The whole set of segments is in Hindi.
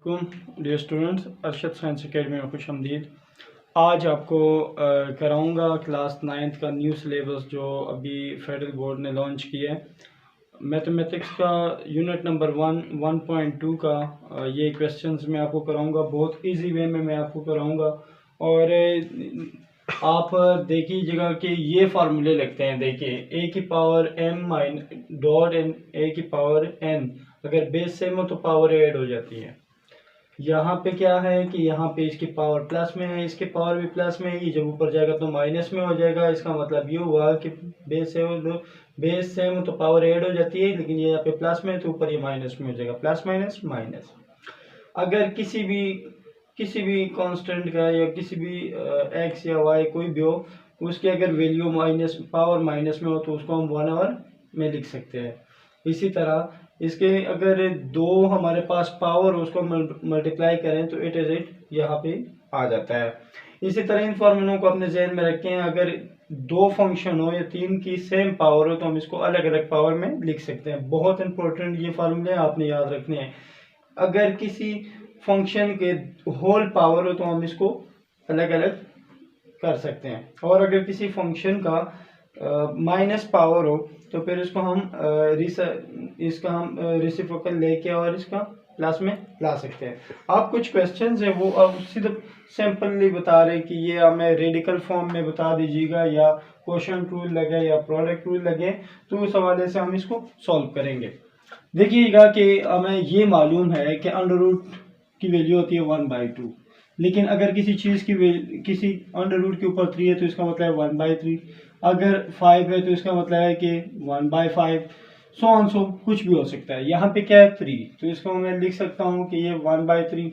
वालेकुम dear students, Arshad science academy में खुश आमदीद। आज आपको कराऊंगा क्लास 9th का न्यू सिलेबस जो अभी फेडरल बोर्ड ने लॉन्च किया है। मैथमेटिक्स का यूनिट नंबर 1.2 का ये क्वेश्चंस मैं आपको कराऊंगा। बहुत इजी वे में मैं आपको कराऊंगा और आप देखिएगा कि ये फार्मूले लगते हैं। देखिए, ए की पावर m माइन डॉट एन ए की पावर n, अगर बेस सेम हो तो पावर ऐड हो जाती है। यहाँ पे क्या है कि यहाँ पे इसकी पावर प्लस में है, इसकी पावर भी प्लस में है। ये जब ऊपर जाएगा तो माइनस में हो जाएगा। इसका मतलब ये हुआ कि बेस सेम हो तो पावर ऐड हो जाती है, लेकिन ये यहाँ पे प्लस में है तो ऊपर ये माइनस में हो जाएगा। Plus minus minus. अगर किसी भी कांस्टेंट का या किसी भी एक्स या वाई कोई भी हो, उसकी अगर वैल्यू माइनस पावर माइनस में हो तो उसको हम 1/, में लिख सकते हैं। इसी तरह इसके अगर दो हमारे पास पावर उसको मल्टीप्लाई करें तो इट यहाँ पे आ जाता है। इसी तरह इन फॉर्मूलों को अपने जहन में रखें। अगर दो फंक्शन हो या तीन की सेम पावर हो तो हम इसको अलग अलग पावर में लिख सकते हैं। बहुत इंपॉर्टेंट ये फॉर्मूले आपने याद रखने हैं। अगर किसी फंक्शन के होल पावर हो तो हम इसको अलग अलग कर सकते हैं, और अगर किसी फंक्शन का माइनस पावर हो तो फिर इसको हम इसका हम रेसिप्रोकल लेके और इसका प्लस में ला सकते हैं। आप कुछ क्वेश्चंस है वो अब सीधे सिंपली बता रहे कि ये हमें रेडिकल फॉर्म में बता दीजिएगा या क्वोशंट रूल लगे या प्रोडक्ट रूल लगे, तो उस हवाले से हम इसको सॉल्व करेंगे। देखिएगा कि हमें ये मालूम है कि अंडर रूट की वैल्यू होती है 1/2, लेकिन अगर किसी चीज़ की किसी अंडर रूट के ऊपर 3 है तो इसका मतलब है 1/3। अगर 5 है तो इसका मतलब है कि 1/5। सो कुछ भी हो सकता है। यहाँ पे क्या है 3, तो इसको मैं लिख सकता हूँ कि ये 1/3।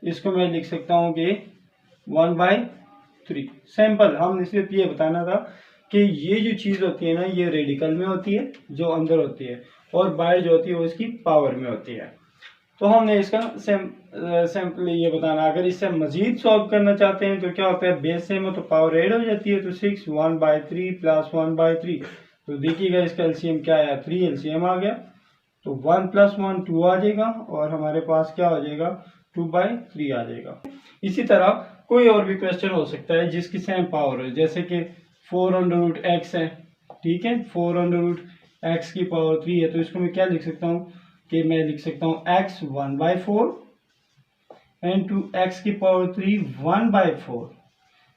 इसको मैं लिख सकता हूँ कि 1/3। सिंपल, हमने सिर्फ ये बताना था कि ये जो चीज़ होती है ना, ये रेडिकल में होती है जो अंदर होती है, और बाहर जो होती है वो इसकी पावर में होती है। तो हमने इसका सिंपली ये बताना। अगर इससे मजीद सॉल्व करना चाहते हैं तो क्या होता है, बेस सेम हो तो पावर ऐड हो जाती है। तो 6 1/3 प्लस 1/3, तो देखिएगा इसका एलसीएम क्या आया, 3 एलसीएम आ गया। तो 1 + 1 2 आ जाएगा, और हमारे पास क्या हो जाएगा 2/3 आ जाएगा। इसी तरह कोई और भी क्वेश्चन हो सकता है जिसकी सेम पावर हो, जैसे कि 4√x है, ठीक है। 4√x की पावर 3 है, तो इसको मैं क्या लिख सकता हूँ कि मैं लिख सकता हूँ x 1/4 एंड 2x की पावर 3 1/4।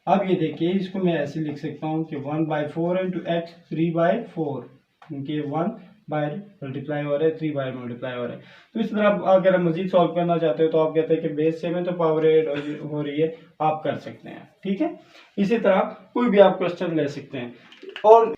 अब ये देखिए, इसको मैं ऐसे लिख सकता हूँ कि 1/4 एंड 2x 3/4, क्योंकि 1 बाय मल्टीप्लाई हो रहा है, 3 बाय मल्टीप्लाई हो रहा है। तो इस तरह अगर आप मजीद सॉल्व करना चाहते हो तो आप कहते हैं कि बेस सेम है तो पावर ऐड हो रही है, आप कर सकते हैं, ठीक है। इसी तरह कोई भी आप क्वेश्चन ले सकते हैं। और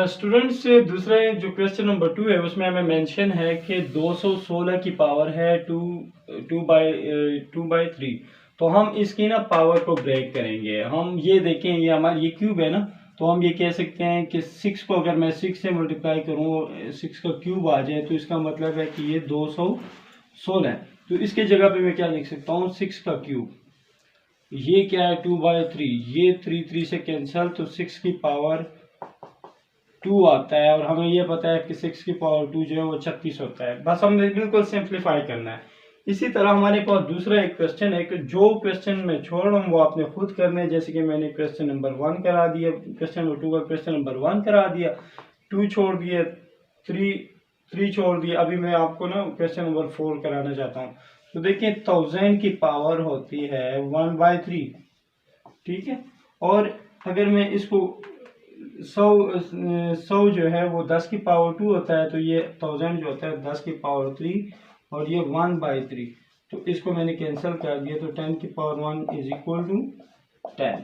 स्टूडेंट्स, दूसरा जो क्वेश्चन नंबर 2 है उसमें हमें मेंशन है कि 216 की पावर है 2/3। तो हम इसकी ना पावर को ब्रेक करेंगे। हम ये देखें, ये हमारा ये क्यूब है ना, तो हम ये कह सकते हैं कि 6 को अगर मैं 6 से मल्टीप्लाई करूँ, 6 का क्यूब आ जाए, तो इसका मतलब है कि ये 216 है। तो इसके जगह पे मैं क्या लिख सकता हूँ, 6 का क्यूब। ये क्या है 2/3, ये 3 से कैंसिल, तो 6 की पावर 2 आता है, और हमें ये पता है कि 6 की पावर 2 जो है वो 36 होता है। बस हमने बिल्कुल सिंप्लीफाई करना है। इसी तरह हमारे पास दूसरा एक क्वेश्चन है कि जो क्वेश्चन मैं छोड़ रहा हूँ वो आपने खुद करना है। जैसे कि मैंने क्वेश्चन नंबर 1 करा दिया, क्वेश्चन नंबर 2 का क्वेश्चन नंबर 1 करा दिया, 2 छोड़ दिए, 3 छोड़ दिया। अभी मैं आपको ना क्वेश्चन नंबर 4 कराना चाहता हूँ। तो देखिए, 1000 की पावर होती है 1/3, ठीक है। और अगर मैं इसको 100 जो है वो 10 की पावर 2 होता है, तो ये 1000 जो होता है 10 की पावर 3, और ये 1/3, तो इसको मैंने कैंसिल कर दिया, तो 10 की पावर 1 = 10।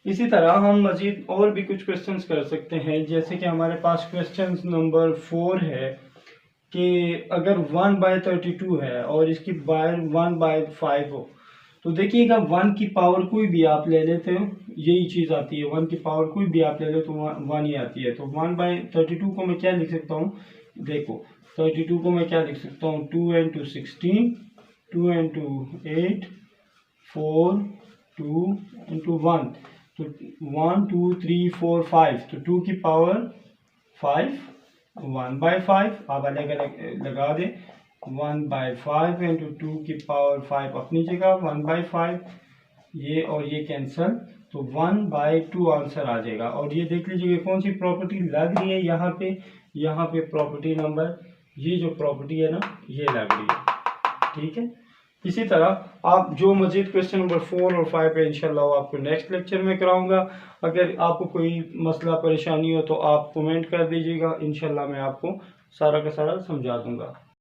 इसी तरह हम मजीद और भी कुछ क्वेश्चंस कर सकते हैं। जैसे कि हमारे पास क्वेश्चन नंबर 4 है कि अगर 1/32 है और इसकी बाय 1/5 हो, तो देखिएगा 1 की पावर कोई भी आप ले लेते हो, यही चीज़ आती है। 1 की पावर कोई भी आप ले लो तो 1 ही आती है। तो 1/32 को मैं क्या लिख सकता हूँ, देखो 32 को मैं क्या लिख सकता हूँ, 2 × 16, 2 × 8, 4, 2 × 1, तो 1 2 3 4 5, तो 2 की पावर 5, 1/5 आप अलग अलग लगा दें, 1/5 इंटू 2 की पावर 5 अपनी जगह, 1/5 ये और ये कैंसिल, तो 1/2 आंसर आ जाएगा। और ये देख लीजिए कौन सी प्रॉपर्टी लग रही है यहाँ पे प्रॉपर्टी नंबर, ये जो प्रॉपर्टी है ना ये लग रही है, ठीक है। इसी तरह आप जो मजीद क्वेश्चन नंबर 4 और 5 है इंशाल्लाह आपको नेक्स्ट लेक्चर में कराऊंगा। अगर आपको कोई मसला परेशानी हो तो आप कमेंट कर दीजिएगा, इंशाल्लाह मैं आपको सारा का सारा समझा दूंगा।